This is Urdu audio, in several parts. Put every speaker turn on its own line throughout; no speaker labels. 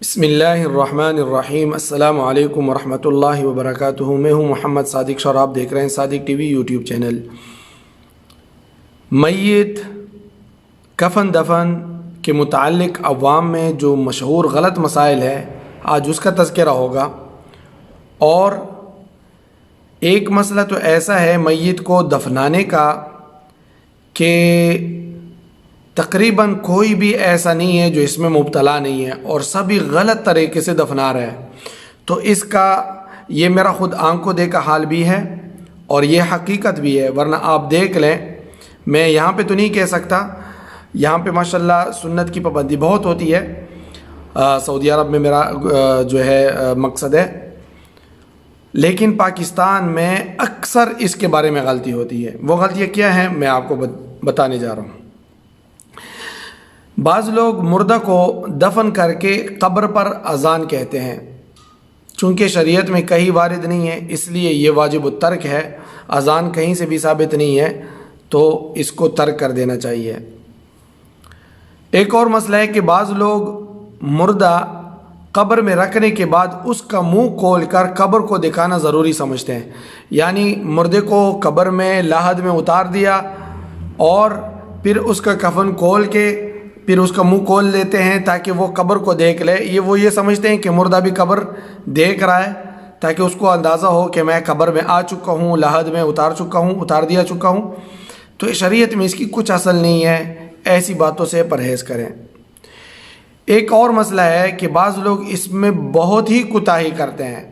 بسم اللہ الرحمن الرحیم۔ السلام علیکم ورحمۃ اللہ وبرکاتہ۔ میں ہوں محمد صادق شور، آپ دیکھ رہے ہیں صادق ٹی وی یوٹیوب چینل۔ میت کفن دفن کے متعلق عوام میں جو مشہور غلط مسائل ہے، آج اس کا تذکرہ ہوگا۔ اور ایک مسئلہ تو ایسا ہے میت کو دفنانے کا کہ تقریباً کوئی بھی ایسا نہیں ہے جو اس میں مبتلا نہیں ہے، اور سبھی غلط طریقے سے دفنا رہے ہیں۔ تو اس کا یہ میرا خود آنکھوں دیکھا حال بھی ہے اور یہ حقیقت بھی ہے، ورنہ آپ دیکھ لیں۔ میں یہاں پہ تو نہیں کہہ سکتا، یہاں پہ ماشاءاللہ سنت کی پابندی بہت ہوتی ہے، سعودی عرب میں میرا جو ہے مقصد ہے، لیکن پاکستان میں اکثر اس کے بارے میں غلطی ہوتی ہے۔ وہ غلطیاں کیا ہیں میں آپ کو بتانے جا رہا ہوں۔ بعض لوگ مردہ کو دفن کر کے قبر پر اذان کہتے ہیں، چونکہ شریعت میں کہیں وارد نہیں ہے، اس لیے یہ واجب الترک ہے۔ اذان کہیں سے بھی ثابت نہیں ہے تو اس کو ترک کر دینا چاہیے۔ ایک اور مسئلہ ہے کہ بعض لوگ مردہ قبر میں رکھنے کے بعد اس کا منہ کھول کر قبر کو دکھانا ضروری سمجھتے ہیں، یعنی مردے کو قبر میں لاحد میں اتار دیا اور پھر اس کا کفن کھول کے پھر اس کا منہ کھول لیتے ہیں تاکہ وہ قبر کو دیکھ لے۔ یہ سمجھتے ہیں کہ مردہ بھی قبر دیکھ رہا ہے تاکہ اس کو اندازہ ہو کہ میں قبر میں آ چکا ہوں، لاحد میں اتار دیا چکا ہوں۔ تو شریعت میں اس کی کچھ اصل نہیں ہے، ایسی باتوں سے پرہیز کریں۔ ایک اور مسئلہ ہے کہ بعض لوگ اس میں بہت ہی کوتاہی کرتے ہیں،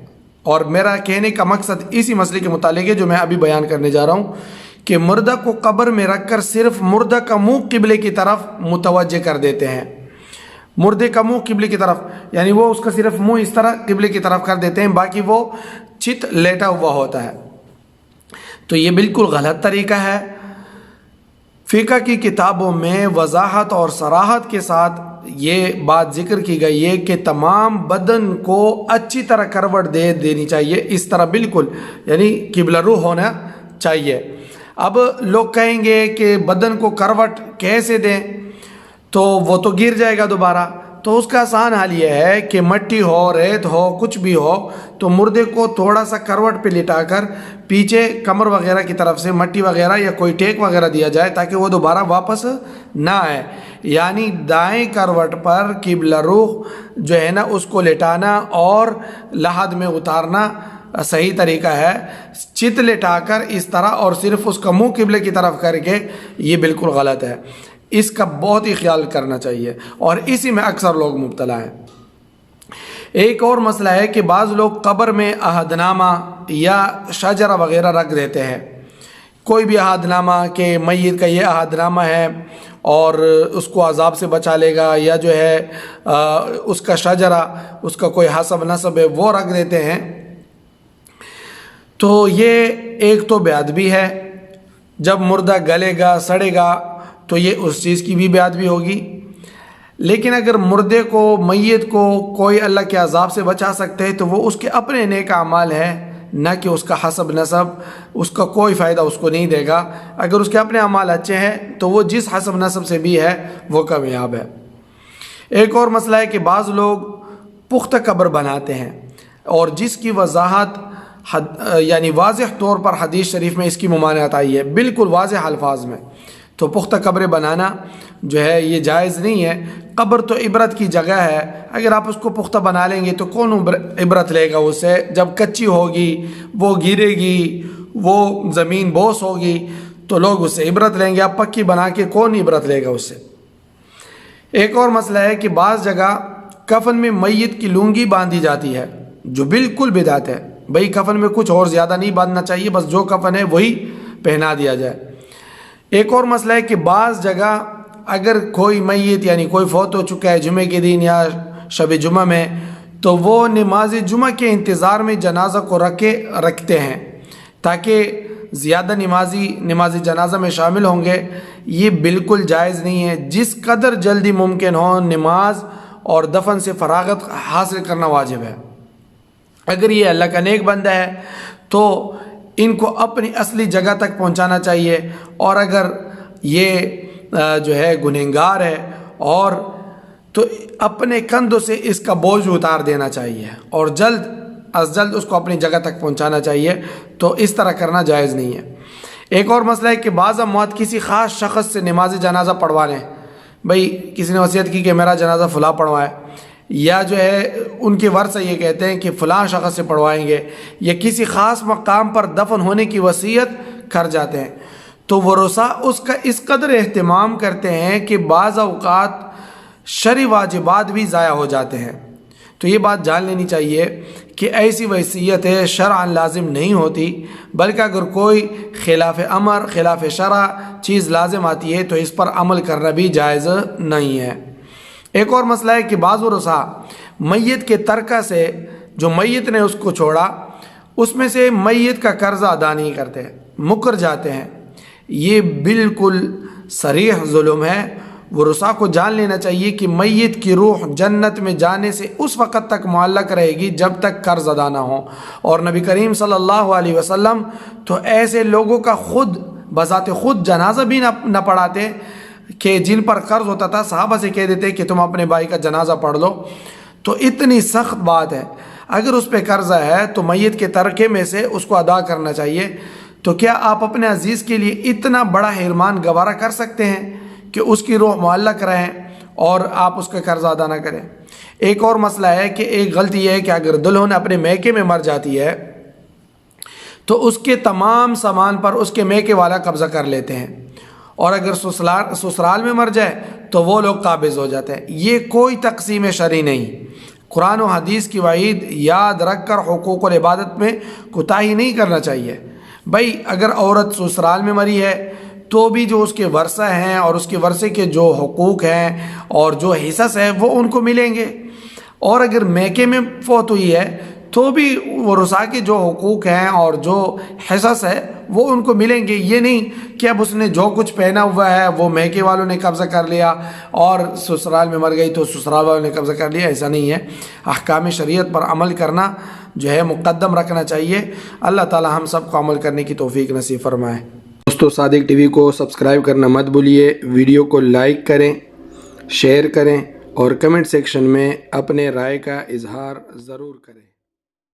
اور میرا کہنے کا مقصد اسی مسئلے کے متعلق ہے جو میں ابھی بیان کرنے جا رہا ہوں، کہ مردہ کو قبر میں رکھ کر صرف مردہ کا منہ قبلے کی طرف متوجہ کر دیتے ہیں۔ مردے کا منہ قبلے کی طرف، یعنی وہ اس کا صرف منہ اس طرح قبلے کی طرف کر دیتے ہیں، باقی وہ چت لیٹا ہوا ہوتا ہے۔ تو یہ بالکل غلط طریقہ ہے۔ فقہ کی کتابوں میں وضاحت اور صراحت کے ساتھ یہ بات ذکر کی گئی ہے کہ تمام بدن کو اچھی طرح کروٹ دے دینی چاہیے، اس طرح بالکل، یعنی قبلہ رو ہونا چاہیے۔ اب لوگ کہیں گے کہ بدن کو کروٹ کیسے دیں، تو وہ تو گر جائے گا دوبارہ۔ تو اس کا آسان حل یہ ہے کہ مٹی ہو، ریت ہو، کچھ بھی ہو، تو مردے کو تھوڑا سا کروٹ پہ لٹا کر پیچھے کمر وغیرہ کی طرف سے مٹی وغیرہ یا کوئی ٹیک وغیرہ دیا جائے تاکہ وہ دوبارہ واپس نہ آئے۔ یعنی دائیں کروٹ پر قبلہ رخ جو ہے نا اس کو لٹانا اور لحد میں اتارنا صحیح طریقہ ہے۔ چت لٹا کر اس طرح اور صرف اس کا منہ قبلے کی طرف کر کے یہ بالکل غلط ہے، اس کا بہت ہی خیال کرنا چاہیے، اور اسی میں اکثر لوگ مبتلا ہیں۔ ایک اور مسئلہ ہے کہ بعض لوگ قبر میں عہد نامہ یا شجرہ وغیرہ رکھ دیتے ہیں، کوئی بھی عہد نامہ کہ میت کا یہ عہد نامہ ہے اور اس کو عذاب سے بچا لے گا، یا جو ہے اس کا شجرہ، اس کا کوئی حسب نسب ہے وہ رکھ دیتے ہیں۔ تو یہ ایک تو بے ادبی ہے، جب مردہ گلے گا سڑے گا تو یہ اس چیز کی بھی بے ادبی ہوگی۔ لیکن اگر مردے کو، میت کو کوئی اللہ کے عذاب سے بچا سکتے ہیں تو وہ اس کے اپنے نیک اعمال ہے، نہ کہ اس کا حسب نسب، اس کا کوئی فائدہ اس کو نہیں دے گا۔ اگر اس کے اپنے اعمال اچھے ہیں تو وہ جس حسب نسب سے بھی ہے وہ کامیاب ہے۔ ایک اور مسئلہ ہے کہ بعض لوگ پختہ قبر بناتے ہیں، اور جس کی وضاحت یعنی واضح طور پر حدیث شریف میں اس کی ممانعت آئی ہے، بالکل واضح الفاظ میں۔ تو پختہ قبریں بنانا جو ہے یہ جائز نہیں ہے۔ قبر تو عبرت کی جگہ ہے، اگر آپ اس کو پختہ بنا لیں گے تو کون عبرت لے گا اس سے؟ جب کچی ہوگی، وہ گرے گی، وہ زمین بوس ہوگی تو لوگ اس سے عبرت لیں گے۔ آپ پکی بنا کے کون عبرت لے گا اس سے؟ ایک اور مسئلہ ہے کہ بعض جگہ کفن میں میت کی لنگی باندھی جاتی ہے، جو بالکل بدعت ہے۔ بھئی کفن میں کچھ اور زیادہ نہیں باندھنا چاہیے، بس جو کفن ہے وہی پہنا دیا جائے۔ ایک اور مسئلہ ہے کہ بعض جگہ اگر کوئی میت یعنی کوئی فوت ہو چکا ہے جمعے کے دن یا شب جمعہ میں، تو وہ نماز جمعہ کے انتظار میں جنازہ کو رکھتے ہیں تاکہ زیادہ نمازی نماز جنازہ میں شامل ہوں گے۔ یہ بالکل جائز نہیں ہے۔ جس قدر جلدی ممکن ہو نماز اور دفن سے فراغت حاصل کرنا واجب ہے۔ اگر یہ اللہ کا نیک بندہ ہے تو ان کو اپنی اصلی جگہ تک پہنچانا چاہیے، اور اگر یہ جو ہے گنہگار ہے اور تو اپنے کندھوں سے اس کا بوجھ اتار دینا چاہیے اور جلد از جلد اس کو اپنی جگہ تک پہنچانا چاہیے، تو اس طرح کرنا جائز نہیں ہے۔ ایک اور مسئلہ ہے کہ بعض اموات کسی خاص شخص سے نماز جنازہ پڑھوا لیں، بھئی کسی نے وصیت کی کہ میرا جنازہ فلاں پڑھوائے، یا جو ہے ان کے ورثہ یہ کہتے ہیں کہ فلاں شخص سے پڑھوائیں گے، یا کسی خاص مقام پر دفن ہونے کی وصیت کر جاتے ہیں، تو ورثاء اس کا اس قدر اہتمام کرتے ہیں کہ بعض اوقات شرعی واجبات بھی ضائع ہو جاتے ہیں۔ تو یہ بات جان لینی چاہیے کہ ایسی وصیتیں شرعاً لازم نہیں ہوتی، بلکہ اگر کوئی خلاف امر خلاف شرع چیز لازم آتی ہے تو اس پر عمل کرنا بھی جائز نہیں ہے۔ ایک اور مسئلہ ہے کہ بعض ورثاء میت کے ترکہ سے، جو میت نے اس کو چھوڑا، اس میں سے میت کا قرضہ ادا نہیں کرتے، مکر جاتے ہیں۔ یہ بالکل صریح ظلم ہے۔ ورثاء کو جان لینا چاہیے کہ میت کی روح جنت میں جانے سے اس وقت تک معلق رہے گی جب تک قرض ادا نہ ہو، اور نبی کریم صلی اللہ علیہ وسلم تو ایسے لوگوں کا خود بذات خود جنازہ بھی نہ پڑھاتے کہ جن پر قرض ہوتا تھا، صحابہ سے کہہ دیتے کہ تم اپنے بھائی کا جنازہ پڑھ لو۔ تو اتنی سخت بات ہے، اگر اس پہ قرضہ ہے تو میت کے ترکے میں سے اس کو ادا کرنا چاہیے۔ تو کیا آپ اپنے عزیز کے لیے اتنا بڑا حرمان گوارا کر سکتے ہیں کہ اس کی روح معلق رہیں اور آپ اس کا قرضہ ادا نہ کریں؟ ایک اور مسئلہ ہے کہ ایک غلطی یہ ہے کہ اگر دلہن اپنے میکے میں مر جاتی ہے تو اس کے تمام سامان پر اس کے میکے والا قبضہ کر لیتے ہیں، اور اگر سسرال میں مر جائے تو وہ لوگ قابض ہو جاتے ہیں۔ یہ کوئی تقسیم شرعی نہیں۔ قرآن و حدیث کی وعید یاد رکھ کر حقوق العبادت میں کوتاہی نہیں کرنا چاہیے۔ بھائی اگر عورت سسرال میں مری ہے تو بھی جو اس کے ورثہ ہیں اور اس کے ورثے کے جو حقوق ہیں اور جو حصص ہیں وہ ان کو ملیں گے، اور اگر میکے میں فوت ہوئی ہے تو بھی ورثاء کے جو حقوق ہیں اور جو حصص ہے وہ ان کو ملیں گے۔ یہ نہیں کہ اب اس نے جو کچھ پہنا ہوا ہے وہ میکے والوں نے قبضہ کر لیا اور سسرال میں مر گئی تو سسرال والوں نے قبضہ کر لیا، ایسا نہیں ہے۔ احکام شریعت پر عمل کرنا جو ہے مقدم رکھنا چاہیے۔ اللہ تعالی ہم سب کو عمل کرنے کی توفیق نصیب فرمائے۔ دوستو صادق ٹی وی کو سبسکرائب کرنا مت بھولیے، ویڈیو کو لائک کریں، شیئر کریں اور کمنٹ سیکشن میں اپنے رائے کا اظہار ضرور کریں۔